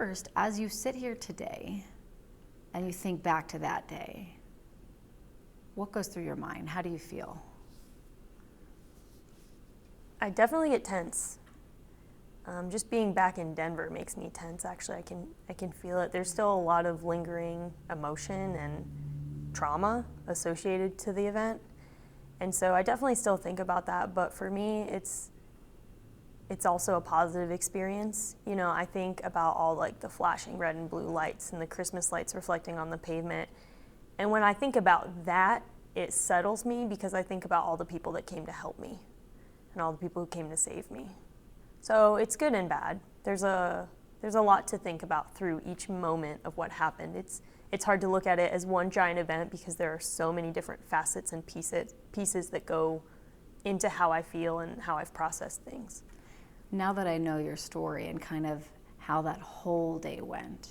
first, as you sit here today and you think back to that day, what goes through your mind? How do you feel? I definitely get tense. Just being back in Denver makes me tense, actually. I can feel it. There's still a lot of lingering emotion and trauma associated to the event. And so I definitely still think about that, but for me, it's also a positive experience. You know, I think about all like the flashing red and blue lights and the Christmas lights reflecting on the pavement. And when I think about that, it settles me because I think about all the people that came to help me and all the people who came to save me. So it's good and bad. There's a lot to think about through each moment of what happened. It's hard to look at it as one giant event because there are so many different facets and pieces that go into how I feel and how I've processed things. Now that I know your story and kind of how that whole day went,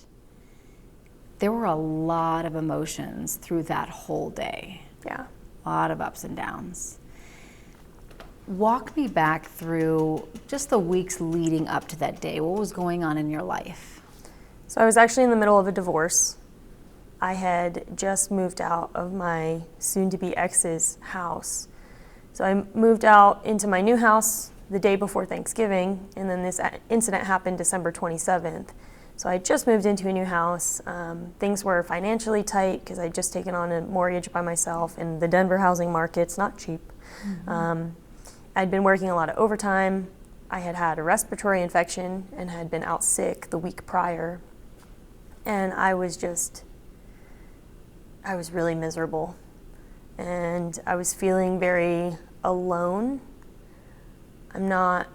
there were a lot of emotions through that whole day. Yeah. A lot of ups and downs. Walk me back through just the weeks leading up to that day. What was going on in your life? So I was actually in the middle of a divorce. I had just moved out of my soon-to-be ex's house. So I moved out into my new house the day before Thanksgiving, and then this incident happened December 27th. So I just moved into a new house. Things were financially tight because I'd just taken on a mortgage by myself, and the Denver housing market's not cheap. Mm-hmm. I'd been working a lot of overtime. I had had a respiratory infection and had been out sick the week prior. And I was really miserable. And I was feeling very alone. I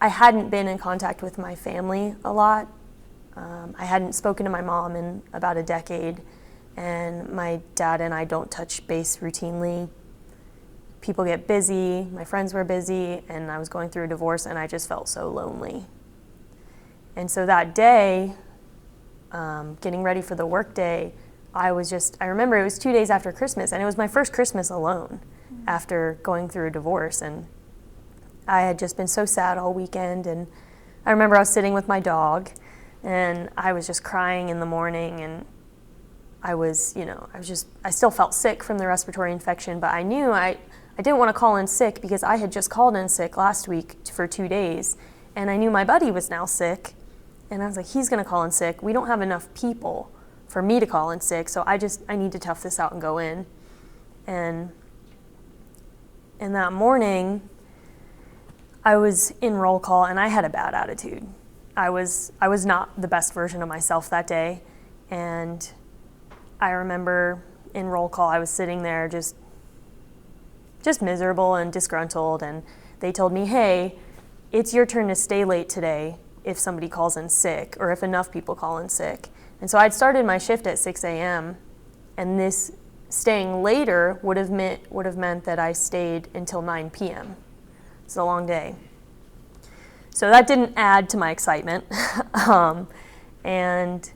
hadn't been in contact with my family a lot. I hadn't spoken to my mom in about a decade, and my dad and I don't touch base routinely. People get busy, my friends were busy, and I was going through a divorce, and I just felt so lonely. And so that day, getting ready for the work day, I remember it was 2 days after Christmas, and it was my first Christmas alone after going through a divorce. And I had just been so sad all weekend, and I remember I was sitting with my dog, and I was just crying in the morning, and I still felt sick from the respiratory infection, but I knew I didn't want to call in sick because I had just called in sick last week for 2 days, and I knew my buddy was now sick, and I was like, he's going to call in sick. We don't have enough people for me to call in sick, so I need to tough this out and go in. And that morning, I was in roll call, and I had a bad attitude. I was not the best version of myself that day, and I remember in roll call, I was sitting there just miserable and disgruntled, and they told me, hey, it's your turn to stay late today if somebody calls in sick or if enough people call in sick. And so I'd started my shift at 6 a.m., and this staying later would have meant that I stayed until 9 p.m. It's a long day. So that didn't add to my excitement. And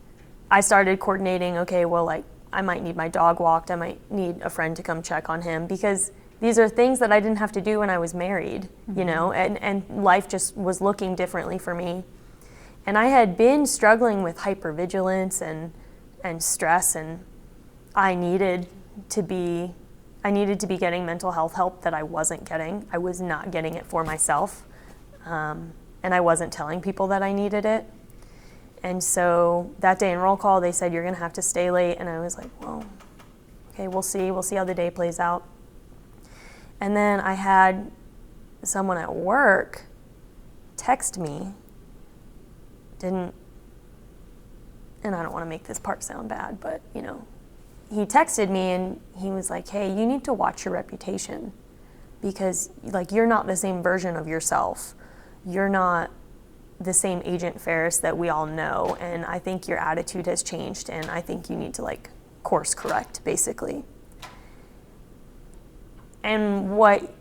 I started coordinating, okay, well, like, I might need my dog walked. I might need a friend to come check on him, because these are things that I didn't have to do when I was married, you know, and life just was looking differently for me. And I had been struggling with hypervigilance and stress, and I needed to be getting mental health help that I wasn't getting. I was not getting it for myself, and I wasn't telling people that I needed it. And so that day in roll call, they said, you're going to have to stay late. And I was like, well, okay, we'll see. We'll see how the day plays out. And then I had someone at work text me, and I don't want to make this part sound bad, but, you know, he texted me and he was like, hey, you need to watch your reputation, because, like, you're not the same version of yourself. You're not the same Agent Ferris that we all know, and I think your attitude has changed, and I think you need to, like, course correct, basically. And what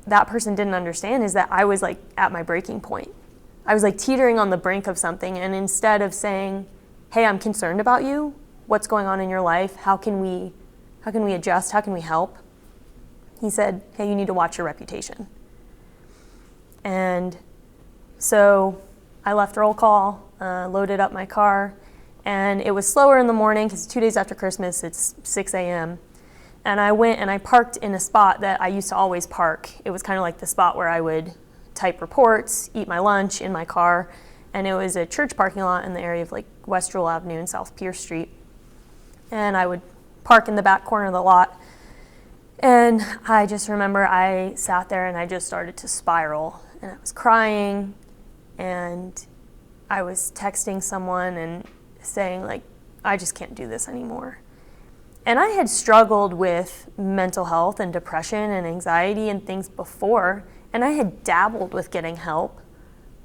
that person didn't understand is that I was, like, at my breaking point. I was, like, teetering on the brink of something, and instead of saying, hey, I'm concerned about you, what's going on in your life, how can we adjust, how can we help, he said, hey, you need to watch your reputation. And so I left roll call. loaded up my car, and it was slower in the morning because 2 days after Christmas, it's 6 a.m. And I went and I parked in a spot that I used to always park. It was kind of like the spot where I would type reports, eat my lunch in my car, and it was a church parking lot in the area of like West Jewel Avenue and South Pierce Street. And I would park in the back corner of the lot. And I just remember I sat there and I just started to spiral, and I was crying, and I was texting someone and saying like, I just can't do this anymore. And I had struggled with mental health and depression and anxiety and things before, and I had dabbled with getting help,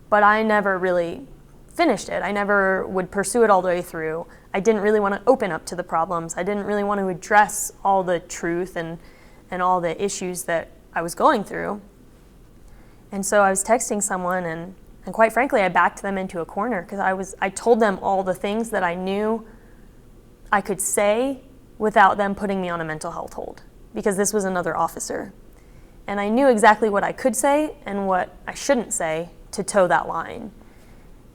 but I never really finished it. I never would pursue it all the way through. I didn't really want to open up to the problems. I didn't really want to address all the truth and all the issues that I was going through. And so I was texting someone, and quite frankly, I backed them into a corner because I told them all the things that I knew I could say without them putting me on a mental health hold, because this was another officer. And I knew exactly what I could say and what I shouldn't say to toe that line.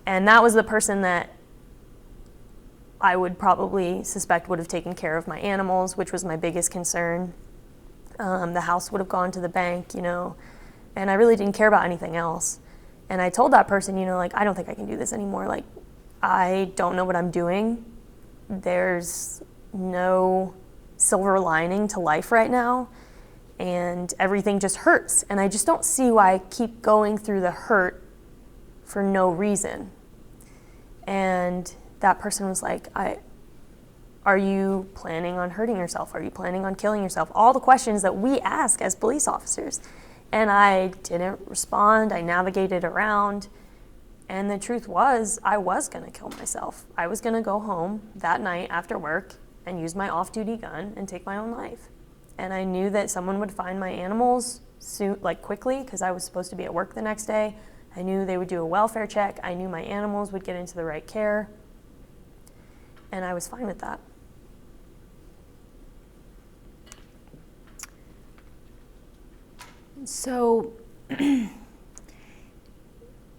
And that was the person that I would probably suspect would have taken care of my animals, which was my biggest concern. The house would have gone to the bank, and I really didn't care about anything else. And I told that person, like, I don't think I can do this anymore. Like, I don't know what I'm doing. There's no silver lining to life right now, and everything just hurts. And I just don't see why I keep going through the hurt for no reason. And that person was like, are you planning on hurting yourself? Are you planning on killing yourself? All the questions that we ask as police officers. And I didn't respond. I navigated around. And the truth was, I was going to kill myself. I was going to go home that night after work and use my off-duty gun and take my own life. And I knew that someone would find my animals soon, quickly, because I was supposed to be at work the next day. I knew they would do a welfare check. I knew my animals would get into the right care. And I was fine with that. So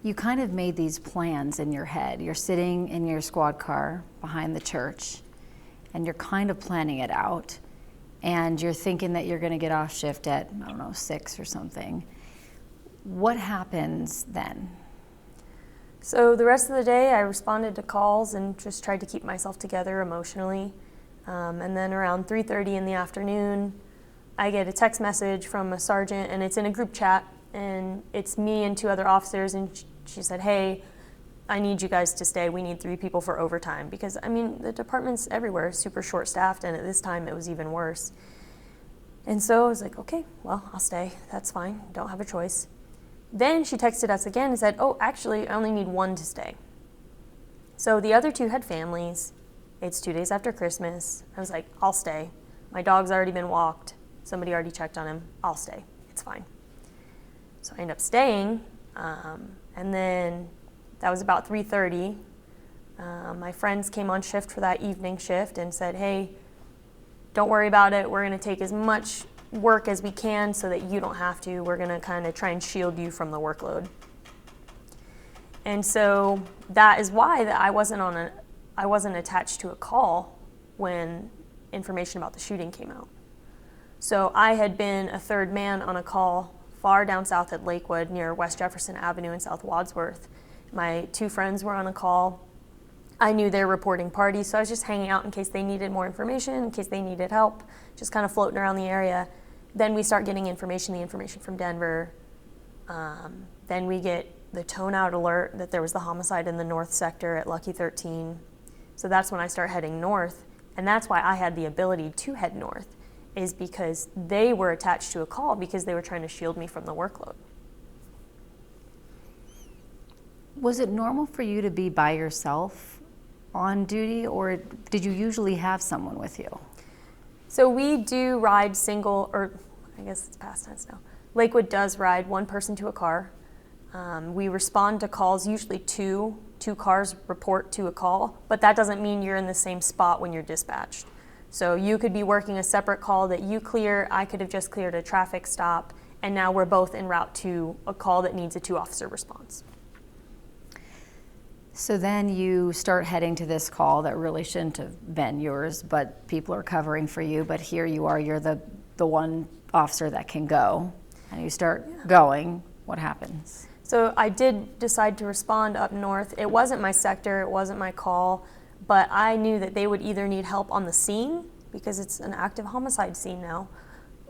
you kind of made these plans in your head. You're sitting in your squad car behind the church, and you're kind of planning it out. And you're thinking that you're going to get off shift at, 6 or something. What happens then? So the rest of the day, I responded to calls and just tried to keep myself together emotionally. And then around 3:30 in the afternoon, I get a text message from a sergeant, and it's in a group chat, and it's me and 2 other officers, and she said, hey, I need you guys to stay. We need 3 people for overtime, because, the department's everywhere, super short-staffed, and at this time it was even worse. And so I was like, okay, well, I'll stay. That's fine. Don't have a choice. Then she texted us again and said, oh, actually, I only need 1 to stay. So the other 2 had families. It's 2 days after Christmas. I was like, I'll stay. My dog's already been walked. Somebody already checked on him. I'll stay. It's fine. So I ended up staying, and then that was about 3:30. My friends came on shift for that evening shift and said, hey, don't worry about it. We're going to take as much work as we can so that you don't have to. We're going to kind of try and shield you from the workload. And so that is why that I wasn't attached to a call when information about the shooting came out. So I had been a 3rd man on a call far down south at Lakewood near West Jefferson Avenue and South Wadsworth. My 2 friends were on a call. I knew they were reporting parties, so I was just hanging out in case they needed more information, in case they needed help, just kind of floating around the area. Then we start getting the information from Denver. Then we get the tone-out alert that there was the homicide in the north sector at Lucky 13. So that's when I start heading north, and that's why I had the ability to head north, is because they were attached to a call because they were trying to shield me from the workload. Was it normal for you to be by yourself on duty, or did you usually have someone with you? So we do ride single, or I guess it's past tense now. Lakewood does ride 1 person to a car. We respond to calls, usually two cars report to a call, but that doesn't mean you're in the same spot when you're dispatched. So you could be working a separate call that you clear, I could have just cleared a traffic stop, and now we're both en route to a call that needs a 2-officer response. So then you start heading to this call that really shouldn't have been yours, but people are covering for you, but here you are, you're the one officer that can go, and you start going. What happens? So I did decide to respond up north. It wasn't my sector, it wasn't my call, but I knew that they would either need help on the scene, because it's an active homicide scene now,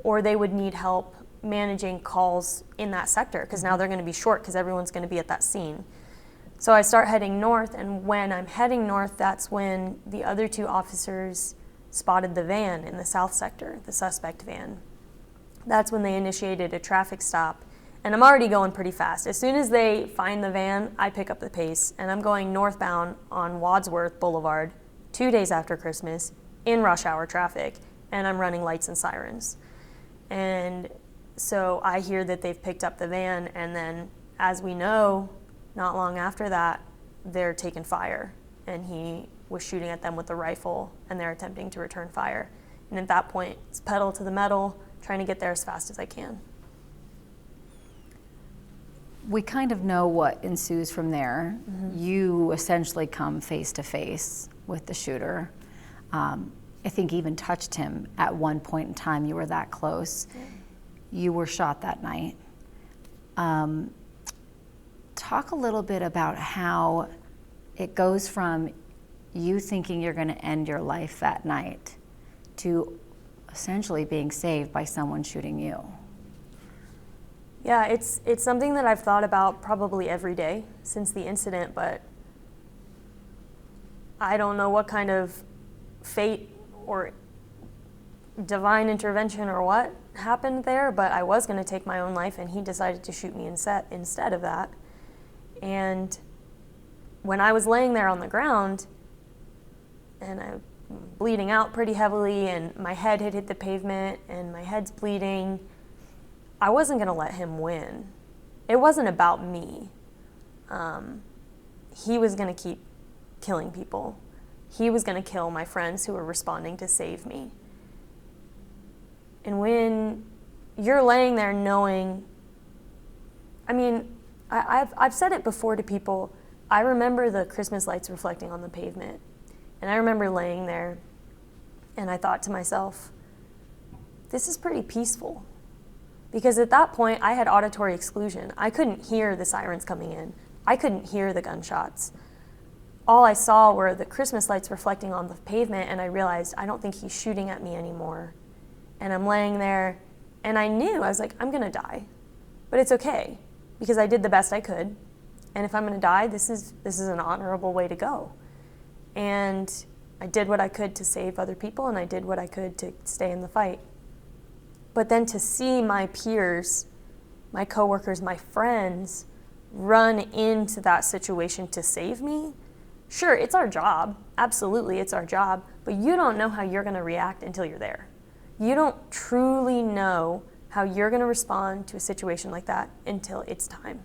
or they would need help managing calls in that sector, because now they're going to be short because everyone's going to be at that scene. So I start heading north, and when I'm heading north, that's when the other two officers spotted the van in the south sector, the suspect van. That's when they initiated a traffic stop. And I'm already going pretty fast. As soon as they find the van, I pick up the pace, and I'm going northbound on Wadsworth Boulevard 2 days after Christmas in rush hour traffic, and I'm running lights and sirens. And so I hear that they've picked up the van, and then, as we know, not long after that, they're taking fire, and he was shooting at them with a rifle, and they're attempting to return fire. And at that point, it's pedal to the metal, trying to get there as fast as I can. We kind of know what ensues from there. You essentially come face to face with the shooter. I think even touched him at one point in time. You were that close. Yeah. You were shot that night. Talk a little bit about how it goes from you thinking you're going to end your life that night to essentially being saved by someone shooting you. Yeah, it's something that I've thought about probably every day since the incident, but I don't know what kind of fate or divine intervention or what happened there, but I was going to take my own life, and he decided to shoot me instead of that. And when I was laying there on the ground, and I'm bleeding out pretty heavily, and my head had hit the pavement, and my head's bleeding, I wasn't going to let him win. It wasn't about me. He was going to keep killing people. He was going to kill my friends who were responding to save me. And when you're laying there knowing, I mean, I've said it before to people, I remember the Christmas lights reflecting on the pavement. And I remember laying there, and I thought to myself, this is pretty peaceful. Because at that point, I had auditory exclusion. I couldn't hear the sirens coming in. I couldn't hear the gunshots. All I saw were the Christmas lights reflecting on the pavement, and I realized I don't think he's shooting at me anymore. And I'm laying there, and I was like, I'm gonna die. But it's okay, because I did the best I could. And if I'm gonna die, this is an honorable way to go. And I did what I could to save other people, and I did what I could to stay in the fight. But then to see my peers, my coworkers, my friends run into that situation to save me, sure, it's our job. Absolutely, it's our job. But you don't know how you're going to react until you're there. You don't truly know how you're going to respond to a situation like that until it's time.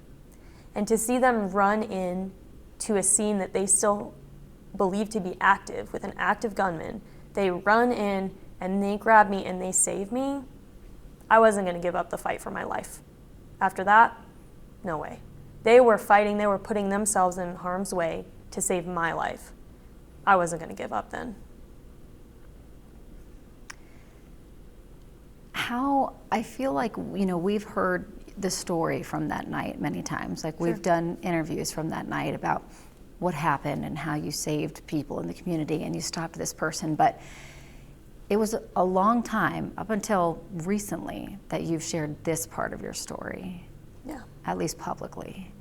And to see them run in to a scene that they still believe to be active with an active gunman, they run in and they grab me and they save me, I wasn't going to give up the fight for my life. After that, no way. They were fighting, they were putting themselves in harm's way to save my life. I wasn't going to give up then. I feel like, we've heard the story from that night many times. Like, we've Sure. done interviews from that night about what happened and how you saved people in the community and you stopped this person. But it was a long time, up until recently, that you've shared this part of your story, Yeah. at least publicly.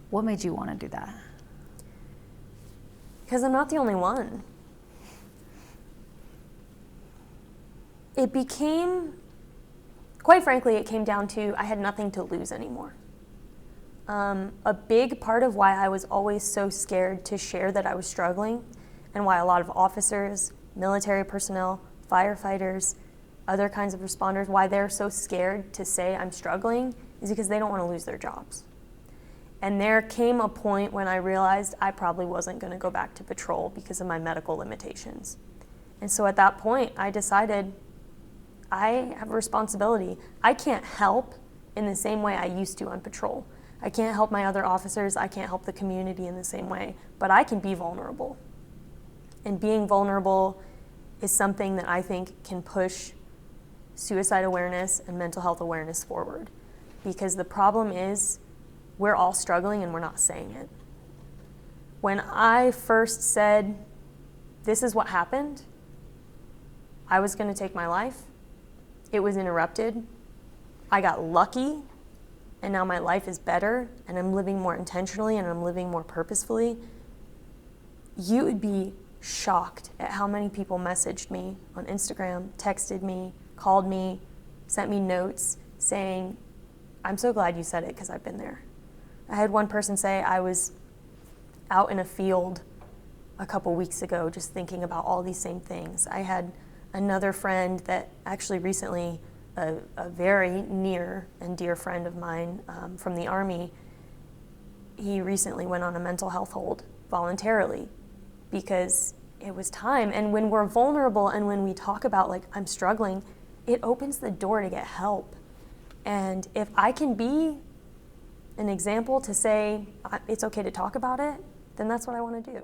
What made you want to do that? Because I'm not the only one. It became, quite frankly, it came down to I had nothing to lose anymore. A big part of why I was always so scared to share that I was struggling, and why a lot of officers, military personnel, firefighters, other kinds of responders, why they're so scared to say I'm struggling, is because they don't want to lose their jobs. And there came a point when I realized I probably wasn't going to go back to patrol because of my medical limitations. And so at that point, I decided I have a responsibility. I can't help in the same way I used to on patrol. I can't help my other officers, I can't help the community in the same way, but I can be vulnerable. And being vulnerable is something that I think can push suicide awareness and mental health awareness forward. Because the problem is, we're all struggling and we're not saying it. When I first said, this is what happened, I was gonna take my life, it was interrupted, I got lucky, and now my life is better, and I'm living more intentionally, and I'm living more purposefully, you would be shocked at how many people messaged me on Instagram, texted me, called me, sent me notes saying, I'm so glad you said it because I've been there. I had one person say, I was out in a field a couple weeks ago just thinking about all these same things. I had another friend that actually recently, a very near and dear friend of mine from the Army, he recently went on a mental health hold voluntarily because it was time. And when we're vulnerable and when we talk about, like, I'm struggling, it opens the door to get help. And if I can be an example to say it's okay to talk about it, then that's what I want to do.